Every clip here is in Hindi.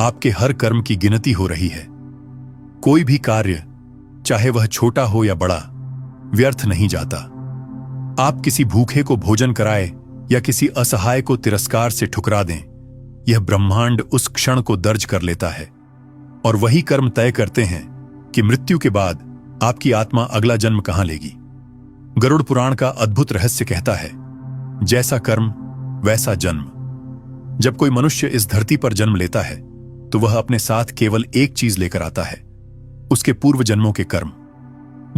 आपके हर कर्म की गिनती हो रही है। कोई भी कार्य, चाहे वह छोटा हो या बड़ा, व्यर्थ नहीं जाता। आप किसी भूखे को भोजन कराए या किसी असहाय को तिरस्कार से ठुकरा दें, यह ब्रह्मांड उस क्षण को दर्ज कर लेता है और वही कर्म तय करते हैं कि मृत्यु के बाद आपकी आत्मा अगला जन्म कहां लेगी। गरुड़ पुराण का अद्भुत रहस्य कहता है, जैसा कर्म वैसा जन्म। जब कोई मनुष्य इस धरती पर जन्म लेता है तो वह अपने साथ केवल एक चीज लेकर आता है, उसके पूर्व जन्मों के कर्म।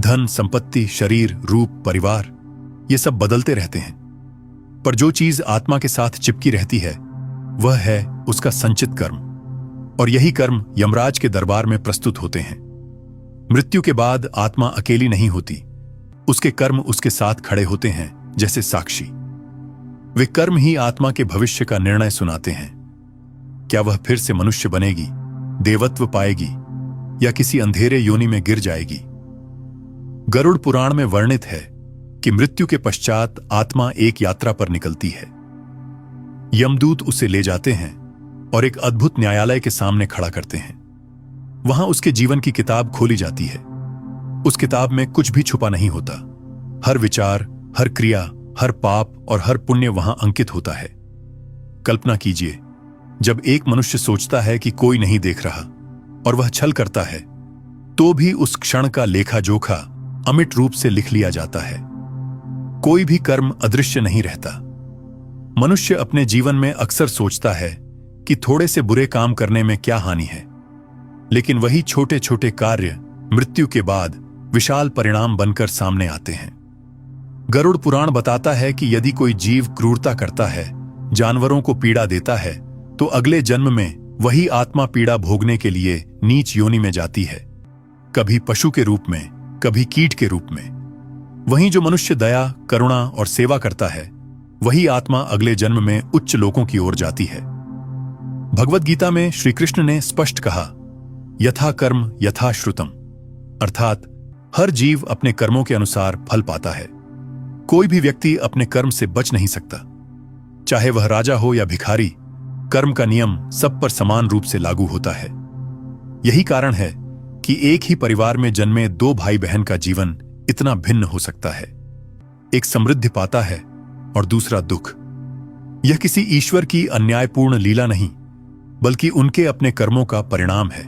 धन, संपत्ति, शरीर, रूप, परिवार, ये सब बदलते रहते हैं, पर जो चीज आत्मा के साथ चिपकी रहती है वह है उसका संचित कर्म। और यही कर्म यमराज के दरबार में प्रस्तुत होते हैं। मृत्यु के बाद आत्मा अकेली नहीं होती, उसके कर्म उसके साथ खड़े होते हैं जैसे साक्षी। वे कर्म ही आत्मा के भविष्य का निर्णय सुनाते हैं। क्या वह फिर से मनुष्य बनेगी, देवत्व पाएगी या किसी अंधेरे योनि में गिर जाएगी। गरुड़ पुराण में वर्णित है कि मृत्यु के पश्चात आत्मा एक यात्रा पर निकलती है। यमदूत उसे ले जाते हैं और एक अद्भुत न्यायालय के सामने खड़ा करते हैं। वहां उसके जीवन की किताब खोली जाती है। उस किताब में कुछ भी छुपा नहीं होता। हर विचार, हर क्रिया, हर पाप और हर पुण्य वहां अंकित होता है। कल्पना कीजिए, जब एक मनुष्य सोचता है कि कोई नहीं देख रहा और वह छल करता है, तो भी उस क्षण का लेखा जोखा अमिट रूप से लिख लिया जाता है। कोई भी कर्म अदृश्य नहीं रहता। मनुष्य अपने जीवन में अक्सर सोचता है कि थोड़े से बुरे काम करने में क्या हानि है, लेकिन वही छोटे छोटे कार्य मृत्यु के बाद विशाल परिणाम बनकर सामने आते हैं। गरुड़ पुराण बताता है कि यदि कोई जीव क्रूरता करता है, जानवरों को पीड़ा देता है, तो अगले जन्म में वही आत्मा पीड़ा भोगने के लिए नीच योनि में जाती है, कभी पशु के रूप में, कभी कीट के रूप में। वहीं जो मनुष्य दया, करुणा और सेवा करता है, वही आत्मा अगले जन्म में उच्च लोकों की ओर जाती है। भगवद गीता में श्री कृष्ण ने स्पष्ट कहा, यथा कर्म यथा श्रुतम, अर्थात हर जीव अपने कर्मों के अनुसार फल पाता है। कोई भी व्यक्ति अपने कर्म से बच नहीं सकता, चाहे वह राजा हो या भिखारी। कर्म का नियम सब पर समान रूप से लागू होता है। यही कारण है कि एक ही परिवार में जन्मे दो भाई बहन का जीवन इतना भिन्न हो सकता है। एक समृद्धि पाता है और दूसरा दुख। यह किसी ईश्वर की अन्यायपूर्ण लीला नहीं, बल्कि उनके अपने कर्मों का परिणाम है।